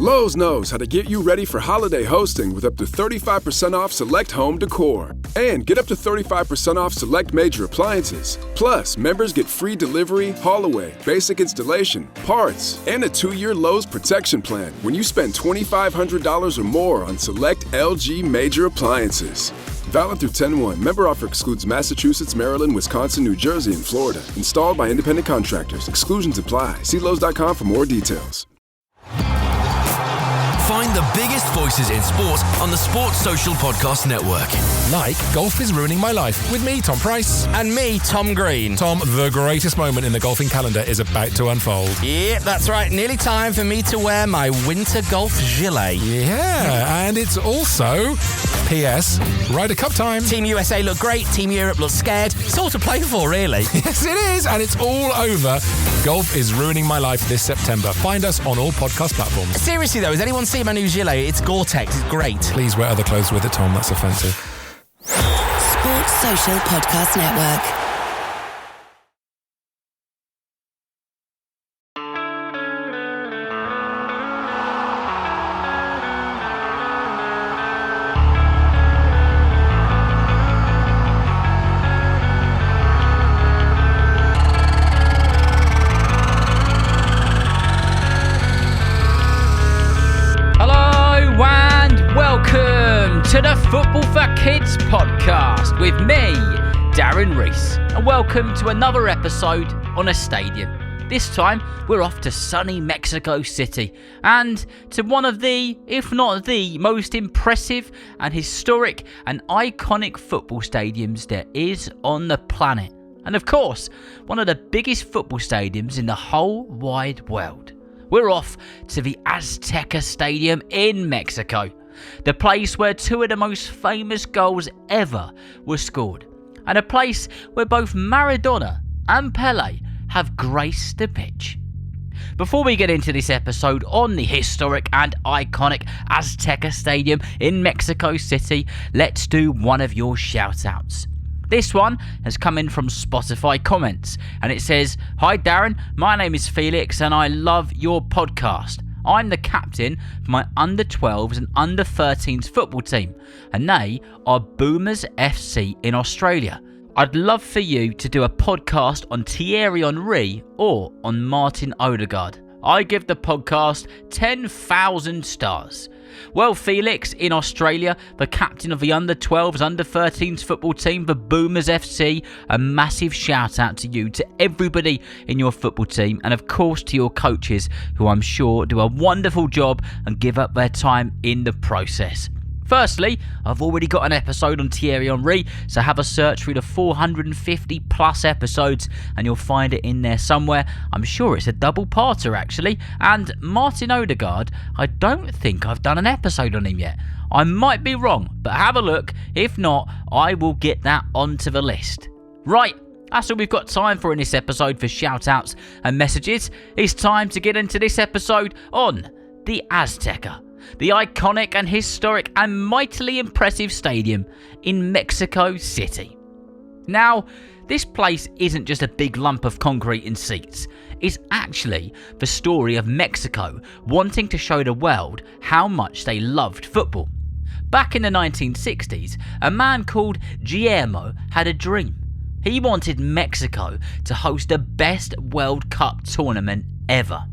Lowe's knows how to get you ready for holiday hosting with up to 35% off select home decor. And get up to 35% off select major appliances. Plus, members get free delivery, haul away, basic installation, parts, and a 2-year Lowe's protection plan when you spend $2,500 or more on select LG major appliances. Valid through 10/1. Member offer excludes Massachusetts, Maryland, Wisconsin, New Jersey, and Florida. Installed by independent contractors. Exclusions apply. See Lowe's.com for more details. Find the biggest voices in sport on the Sports Social Podcast Network. Like Golf is Ruining My Life with me, Tom Price. And me, Tom Green. Tom, the greatest moment in the golfing calendar is about to unfold. Yep, that's right. Nearly time for me to wear my winter golf gilet. Yeah, and it's also, P.S., Ryder Cup time. Team USA look great. Team Europe look scared. It's all to play for, really. Yes, it is. And it's all over. Golf is Ruining My Life this September. Find us on all podcast platforms. Seriously, though, has anyone seen my new gilet? It's Gore-Tex. It's great. Please wear other clothes with it, Tom. That's offensive. Sports Social Podcast Network. To the Football for Kids podcast with me, Darren Rees, and welcome to another episode on a stadium. This time we're off to sunny Mexico City and to one of the, if not the, most impressive and historic and iconic football stadiums there is on the planet. And of course, one of the biggest football stadiums in the whole wide world. We're off to the Azteca Stadium in Mexico. The place where two of the most famous goals ever were scored, and a place where both Maradona and Pelé have graced the pitch. Before we get into this episode on the historic and iconic Azteca Stadium in Mexico City, let's do one of your shout-outs. This one has come in from Spotify comments, and it says, "Hi Darren, my name is Felix and I love your podcast. I'm the captain for my under-12s and under-13s football team, and they are Boomers FC in Australia. I'd love for you to do a podcast on Thierry Henry or on Martin Odegaard. I give the podcast 10,000 stars. Well, Felix, in Australia, the captain of the under-12s, under-13s football team for Boomers FC, a massive shout out to you, to everybody in your football team, and of course to your coaches, who I'm sure do a wonderful job and give up their time in the process. Firstly, I've already got an episode on Thierry Henry, so have a search through the 450 plus episodes and you'll find it in there somewhere. I'm sure it's a double-parter actually. And Martin Odegaard, I don't think I've done an episode on him yet. I might be wrong, but have a look. If not, I will get that onto the list. Right, that's all we've got time for in this episode for shout-outs and messages. It's time to get into this episode on the Azteca, the iconic and historic and mightily impressive stadium in Mexico City. Now, this place isn't just a big lump of concrete and seats. It's actually the story of Mexico wanting to show the world how much they loved football. Back in the 1960s, a man called Guillermo had a dream. He wanted Mexico to host the best World Cup tournament ever.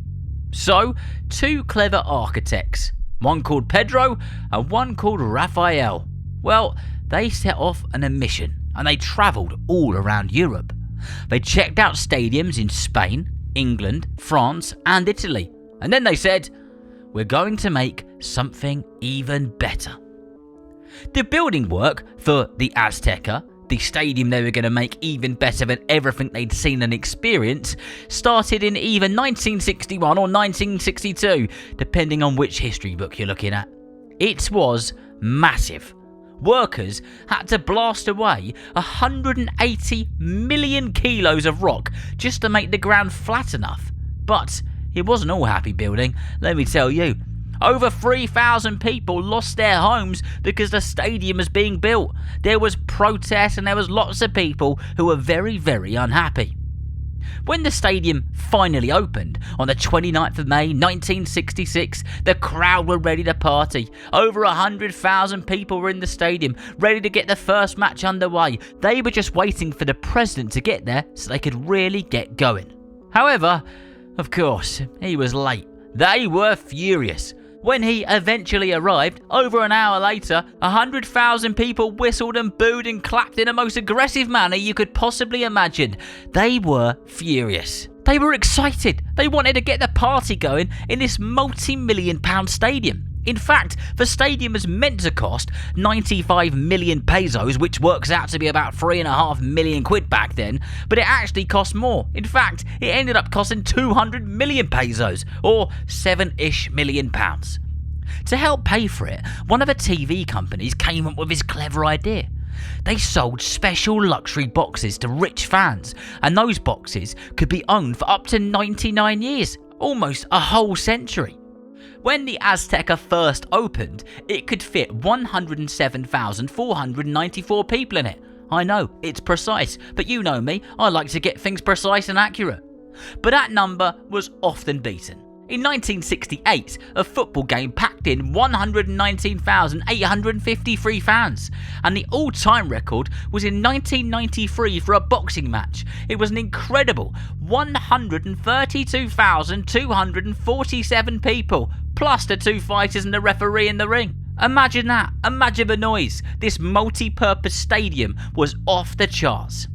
So, two clever architects, one called Pedro and one called Rafael, well, they set off on a mission and they travelled all around Europe. They checked out stadiums in Spain, England, France and Italy, and then they said, we're going to make something even better. The building work for the Azteca, the stadium they were going to make even better than everything they'd seen and experienced, started in either 1961 or 1962, depending on which history book you're looking at. It was massive. Workers had to blast away 180 million kilos of rock just to make the ground flat enough. But it wasn't all happy building, let me tell you. Over 3,000 people lost their homes because the stadium was being built. There was protests and there was lots of people who were very, very unhappy. When the stadium finally opened on the 29th of May 1966, the crowd were ready to party. Over 100,000 people were in the stadium, ready to get the first match underway. They were just waiting for the president to get there so they could really get going. However, of course, he was late. They were furious. When he eventually arrived, over an hour later, 100,000 people whistled and booed and clapped in the most aggressive manner you could possibly imagine. They were furious. They were excited. They wanted to get the party going in this multi-million-pound stadium. In fact, the stadium was meant to cost 95 million pesos, which works out to be about 3.5 million quid back then, but it actually cost more. In fact, it ended up costing 200 million pesos, or 7-ish million pounds. To help pay for it, one of the TV companies came up with this clever idea. They sold special luxury boxes to rich fans, and those boxes could be owned for up to 99 years, almost a whole century. When the Azteca first opened, it could fit 107,494 people in it. I know, it's precise, but you know me, I like to get things precise and accurate. But that number was often beaten. In 1968, a football game packed in 119,853 fans, and the all-time record was in 1993 for a boxing match. It was an incredible 132,247 people, plus the 2 fighters and the referee in the ring. Imagine that. Imagine the noise. This multi-purpose stadium was off the charts.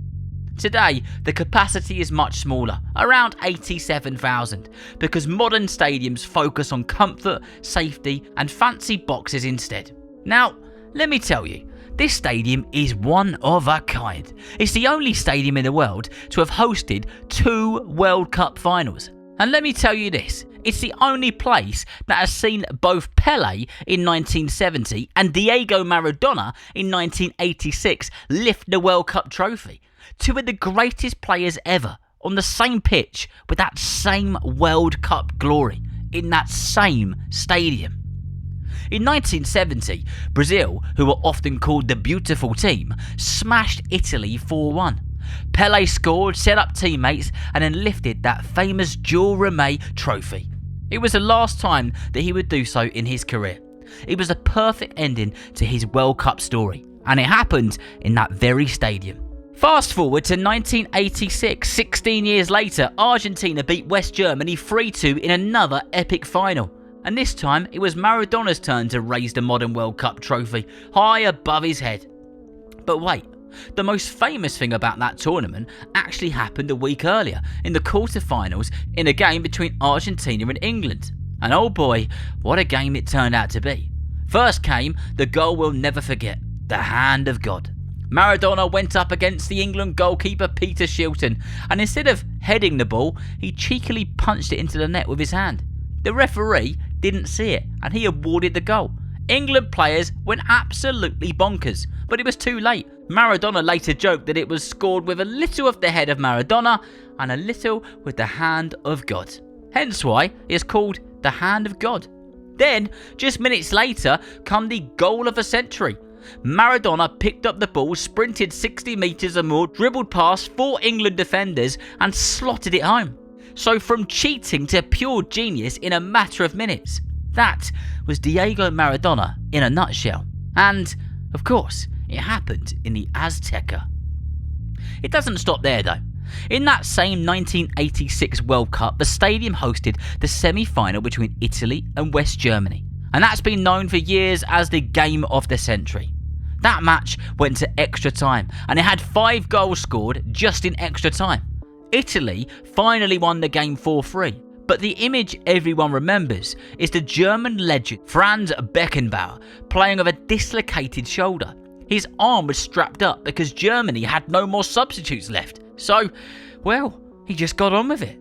Today, the capacity is much smaller, around 87,000, because modern stadiums focus on comfort, safety, and fancy boxes instead. Now, let me tell you, this stadium is one of a kind. It's the only stadium in the world to have hosted 2 World Cup finals. And let me tell you this, it's the only place that has seen both Pelé in 1970 and Diego Maradona in 1986 lift the World Cup trophy. 2 of the greatest players ever on the same pitch with that same World Cup glory in that same stadium. In 1970, Brazil, who were often called the beautiful team, smashed Italy 4-1. Pelé scored, set up teammates, and then lifted that famous Jules Rimet trophy. It was the last time that he would do so in his career. It was the perfect ending to his World Cup story, and it happened in that very stadium. Fast forward to 1986, 16 years later, Argentina beat West Germany 3-2 in another epic final. And this time, it was Maradona's turn to raise the modern World Cup trophy high above his head. But wait, the most famous thing about that tournament actually happened a week earlier, in the quarterfinals, in a game between Argentina and England. And oh boy, what a game it turned out to be. First came the goal we'll never forget, the hand of God. Maradona went up against the England goalkeeper Peter Shilton, and instead of heading the ball, he cheekily punched it into the net with his hand. The referee didn't see it, and he awarded the goal. England players went absolutely bonkers, but it was too late. Maradona later joked that it was scored with a little of the head of Maradona and a little with the hand of God. Hence why it's called the hand of God. Then, just minutes later, come the goal of the century. Maradona picked up the ball, sprinted 60 metres or more, dribbled past 4 England defenders and slotted it home. So from cheating to pure genius in a matter of minutes. That was Diego Maradona in a nutshell. And, of course, it happened in the Azteca. It doesn't stop there though. In that same 1986 World Cup, the stadium hosted the semi-final between Italy and West Germany. And that's been known for years as the game of the century. That match went to extra time, and it had 5 goals scored just in extra time. Italy finally won the game 4-3, but the image everyone remembers is the German legend Franz Beckenbauer playing with a dislocated shoulder. His arm was strapped up because Germany had no more substitutes left. So, well, he just got on with it.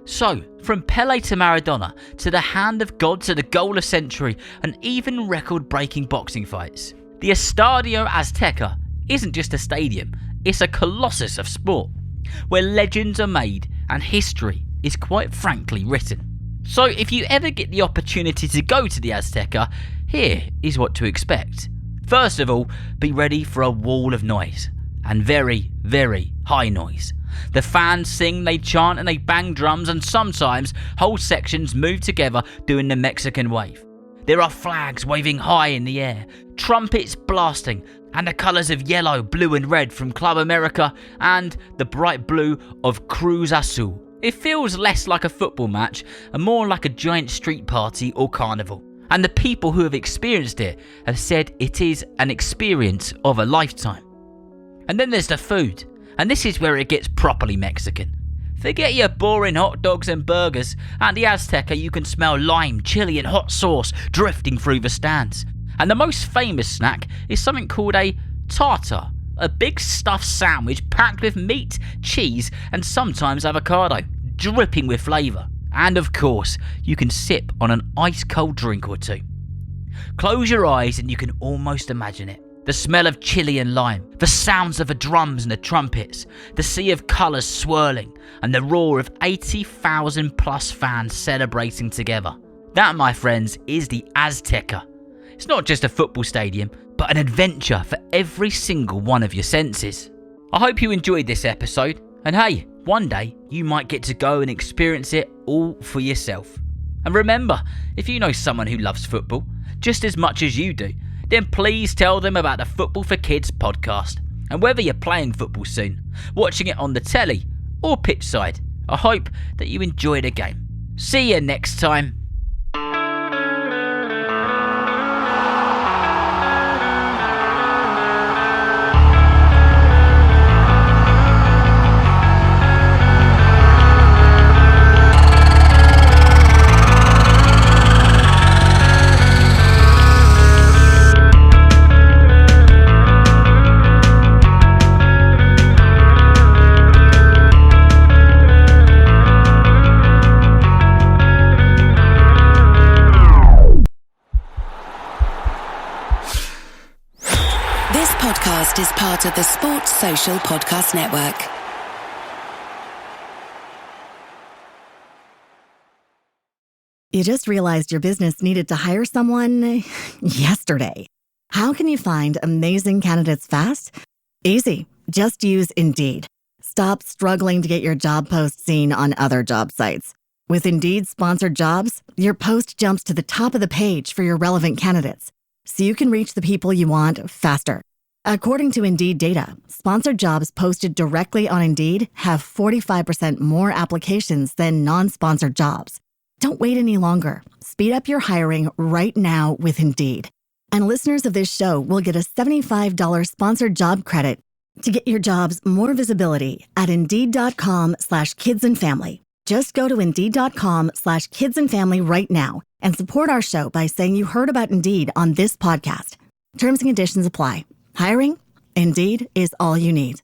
So, from Pelé to Maradona, to the hand of God, to the goal of century, and even record-breaking boxing fights. The Estadio Azteca isn't just a stadium, it's a colossus of sport, where legends are made and history is quite frankly written. So if you ever get the opportunity to go to the Azteca, here is what to expect. First of all, be ready for a wall of noise, and very, very high noise. The fans sing, they chant and they bang drums, and sometimes whole sections move together doing the Mexican wave. There are flags waving high in the air, trumpets blasting, and the colours of yellow, blue and red from Club America and the bright blue of Cruz Azul. It feels less like a football match and more like a giant street party or carnival. And the people who have experienced it have said it is an experience of a lifetime. And then there's the food, and this is where it gets properly Mexican. Forget your boring hot dogs and burgers. At the Azteca you can smell lime, chili and hot sauce drifting through the stands. And the most famous snack is something called a tartar, a big stuffed sandwich packed with meat, cheese and sometimes avocado, dripping with flavour. And of course, you can sip on an ice cold drink or two. Close your eyes and you can almost imagine it. The smell of chili and lime, the sounds of the drums and the trumpets, the sea of colours swirling, and the roar of 80,000 plus fans celebrating together. That, my friends, is the Azteca. It's not just a football stadium, but an adventure for every single one of your senses. I hope you enjoyed this episode, and hey, one day you might get to go and experience it all for yourself. And remember, if you know someone who loves football just as much as you do, then please tell them about the Football for Kids podcast. And whether you're playing football soon, watching it on the telly, or pitchside, I hope that you enjoy the game. See you next time. Podcast is part of the Sports Social Podcast Network. You just realized your business needed to hire someone yesterday. How can you find amazing candidates fast? Easy. Just use Indeed. Stop struggling to get your job post seen on other job sites. With Indeed sponsored jobs, your post jumps to the top of the page for your relevant candidates, so you can reach the people you want faster. According to Indeed data, sponsored jobs posted directly on Indeed have 45% more applications than non-sponsored jobs. Don't wait any longer. Speed up your hiring right now with Indeed. And listeners of this show will get a $75 sponsored job credit to get your jobs more visibility at Indeed.com/kidsandfamily. Just go to Indeed.com/kidsandfamily right now and support our show by saying you heard about Indeed on this podcast. Terms and conditions apply. Hiring? Indeed is all you need.